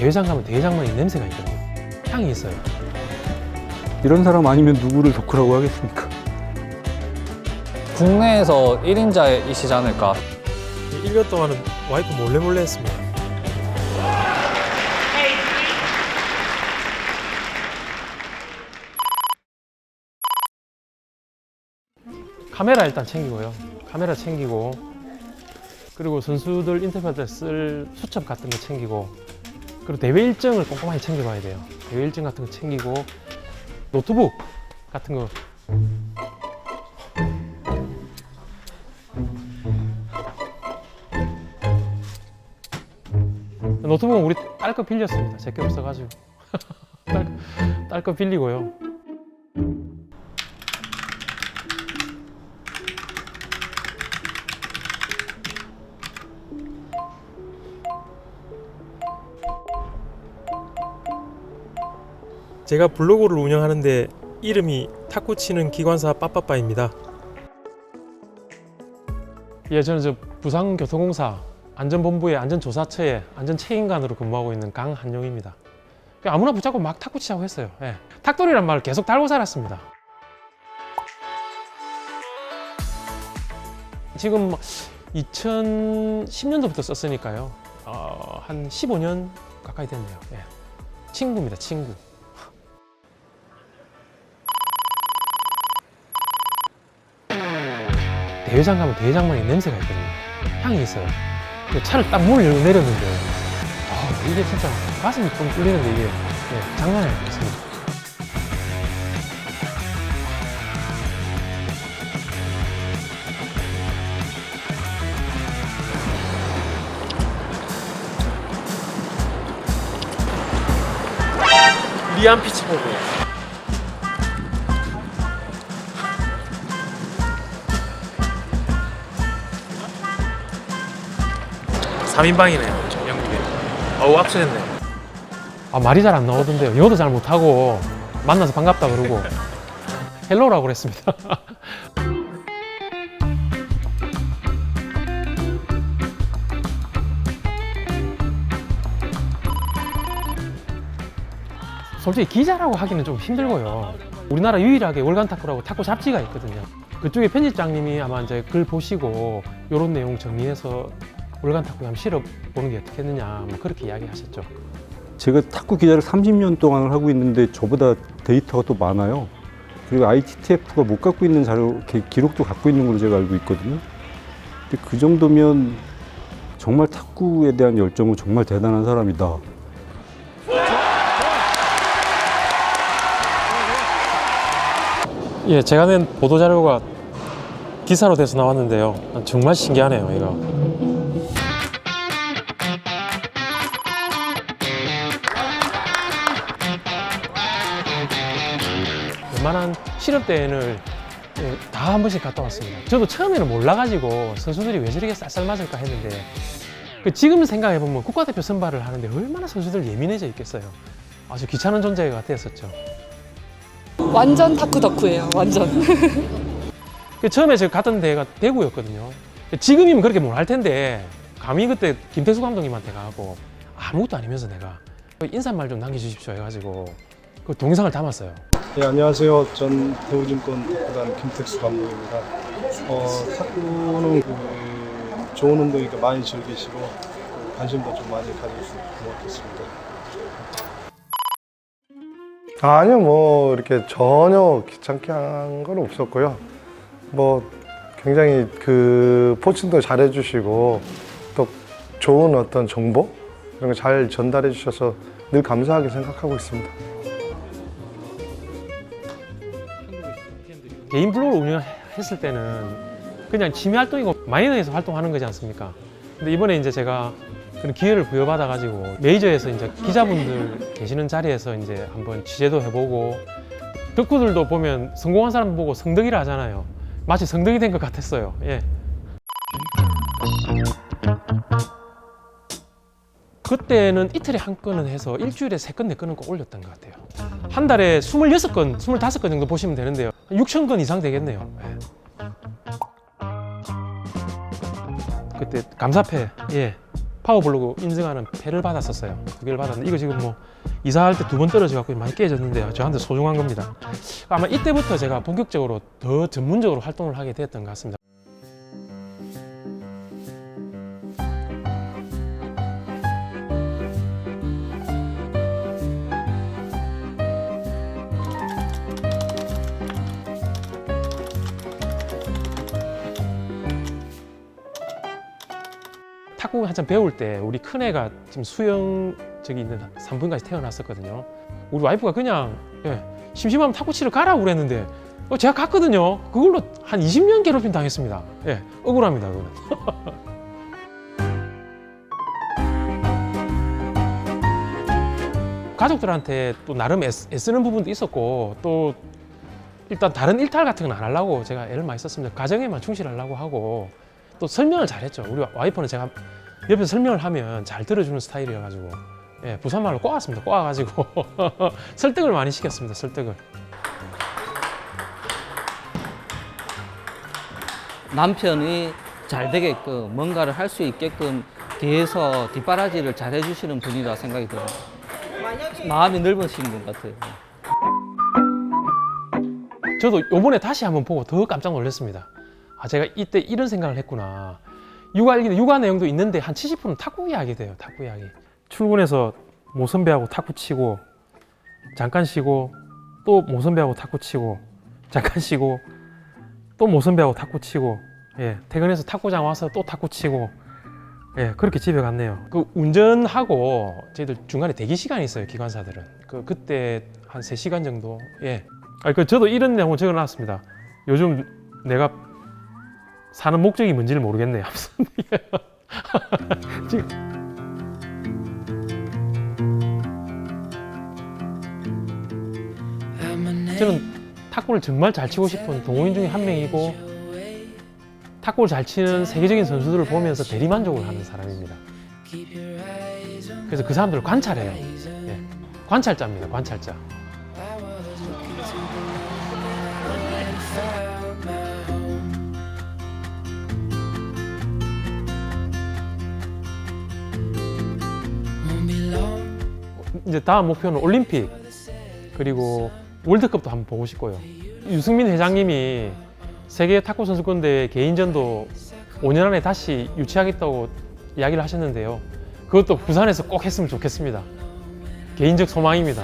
대회장 가면 대회장만의 냄새가 있거든요. 향이 있어요. 이런 사람 아니면 누구를 덕후라고 하겠습니까? 국내에서 1인자이시지 않을까. 1년 동안은 와이프 몰래 했습니다. 카메라 일단 챙기고요. 카메라 챙기고, 그리고 선수들 인터뷰할 때 쓸 수첩 같은 거 챙기고, 그리고 대회 일정을 꼼꼼하게 챙겨봐야 돼요. 대회 일정 같은 거 챙기고, 노트북 같은 거. 노트북은 우리 딸 거 빌렸습니다. 제 게 없어가지고. 딸 거 빌리고요. 제가 블로그를 운영하는데 이름이 탁구 치는 기관사 빠빠빠입니다. 예, 저는 부산교통공사 안전본부의 안전조사처에 안전책임관으로 근무하고 있는 강한용입니다. 아무나 붙잡고 막 탁구 치자고 했어요. 예. 탁돌이란 말을 계속 달고 살았습니다. 지금 2010년도부터 썼으니까요. 한 15년 가까이 됐네요. 예. 친구입니다, 친구. 대회장 가면 대회장만의 냄새가 있거든요. 향이 있어요. 차를 딱 문을 열고 내렸는데 이게 진짜 가슴이 좀 뚫리는데 이게 장난이 아니었습니다. 리안 피치보드 3인방이네요, 영국에. 어우, 압수했네. 말이 잘 안 나오던데요. 영어도 잘 못하고 만나서 반갑다 그러고 헬로라고 그랬습니다. 솔직히 기자라고 하기는 좀 힘들고요. 우리나라 유일하게 월간 탁구라고 탁구 잡지가 있거든요. 그쪽에 편집장님이 아마 이제 글 보시고 이런 내용 정리해서 월간 탁구에 한번 실어보는 게 어떻겠느냐, 뭐 그렇게 이야기하셨죠. 제가 탁구 기자를 30년 동안 하고 있는데 저보다 데이터가 또 많아요. 그리고 ITTF가 못 갖고 있는 자료, 기록도 갖고 있는 걸로 제가 알고 있거든요. 근데 그 정도면 정말 탁구에 대한 열정은 정말 대단한 사람이다. 예, 제가 낸 보도자료가 기사로 돼서 나왔는데요. 정말 신기하네요, 이거. 웬만한 실업대회를 다 한 번씩 갔다 왔습니다. 저도 처음에는 몰라가지고 선수들이 왜 저렇게 쌀쌀 맞을까 했는데 지금 생각해보면 국가대표 선발을 하는데 얼마나 선수들 예민해져 있겠어요. 아주 귀찮은 존재 같았었죠. 완전 탁구 덕후예요, 완전. 처음에 제가 갔던 데가 대구였거든요. 지금이면 그렇게 뭘 할 텐데 감히 그때 김태수 감독님한테 가고 아무것도 아니면서 내가 인사말 좀 남겨주십시오 해가지고 그 동영상을 담았어요. 네, 안녕하세요. 전 대우증권 탁구단 김택수 감독입니다. 탁구는 좋은 운동이니까 많이 즐기시고 관심도 좀 많이 가져주시면 고맙겠습니다. 아니요, 뭐 이렇게 전혀 귀찮게 한 건 없었고요. 뭐 굉장히 그 포칭도 잘해주시고 또 좋은 어떤 정보 이런 거 잘 전달해 주셔서 늘 감사하게 생각하고 있습니다. 개인 블로그를 운영했을 때는 그냥 취미 활동이고 마이너에서 활동하는 거지 않습니까? 근데 이번에 이제 제가 그런 기회를 부여받아가지고 메이저에서 이제 기자분들 계시는 자리에서 이제 한번 취재도 해보고 덕후들도 보면 성공한 사람 보고 성덕이라 하잖아요. 마치 성덕이 된 것 같았어요. 예. 그때는 이틀에 한 건은 해서 일주일에 3건, 4건은 꼭 올렸던 것 같아요. 한 달에 26건, 25건 정도 보시면 되는데요. 6,000건 이상 되겠네요. 예. 그때 감사패, 예. 파워블로그 인증하는 패를 받았었어요. 2개를 받았는데 이거 지금 뭐 이사할 때 2번 떨어져 갖고 많이 깨졌는데요. 저한테 소중한 겁니다. 아마 이때부터 제가 본격적으로 더 전문적으로 활동을 하게 됐던 것 같습니다. 탁구 한참 배울 때 우리 큰애가 지금 수영 저기 있는 산부인과에서 태어났었거든요. 우리 와이프가 그냥 심심하면 탁구 치러 가라고 그랬는데 제가 갔거든요. 그걸로 한 20년 괴롭힘 당했습니다. 억울합니다 그거는. 가족들한테 또 나름 애쓰는 부분도 있었고 또 일단 다른 일탈 같은 건 안 하려고 제가 애를 많이 썼습니다. 가정에만 충실하려고 하고 또 설명을 잘했죠. 우리 와이프는 제가 옆에서 설명을 하면 잘 들어주는 스타일이어가지고 부산말로 꼬았습니다. 꼬아가지고 설득을 많이 시켰습니다. 설득을. 남편이 잘 되게끔 뭔가를 할 수 있게끔 뒤에서 뒷바라지를 잘 해주시는 분이라 생각이 들어요. 마음이 넓으신 분 같아요. 저도 요번에 다시 한번 보고 더 깜짝 놀랐습니다. 아, 제가 이때 이런 생각을 했구나. 육아 내용도 있는데 한 70%는 탁구 이야기 돼요. 탁구 이야기. 출근해서 모 선배하고 탁구 치고 잠깐 쉬고 또 모 선배하고 탁구 치고 잠깐 쉬고 또 모 선배하고 탁구 치고 퇴근해서 탁구장 와서 또 탁구 치고 그렇게 집에 갔네요. 그 운전하고 저희들 중간에 대기 시간이 있어요. 기관사들은 그때 한 3시간 정도. 저도 이런 내용을 적어놨습니다. 요즘 내가 사는 목적이 뭔지를 모르겠네요. 지금 저는 탁구를 정말 잘 치고 싶은 동호인 중에 한 명이고 탁구를 잘 치는 세계적인 선수들을 보면서 대리만족을 하는 사람입니다. 그래서 그 사람들을 관찰해요. 관찰자입니다. 관찰자. 이제 다음 목표는 올림픽 그리고 월드컵도 한번 보고 싶고요. 유승민 회장님이 세계 탁구 선수권대회 개인전도 5년 안에 다시 유치하겠다고 이야기를 하셨는데요. 그것도 부산에서 꼭 했으면 좋겠습니다. 개인적 소망입니다.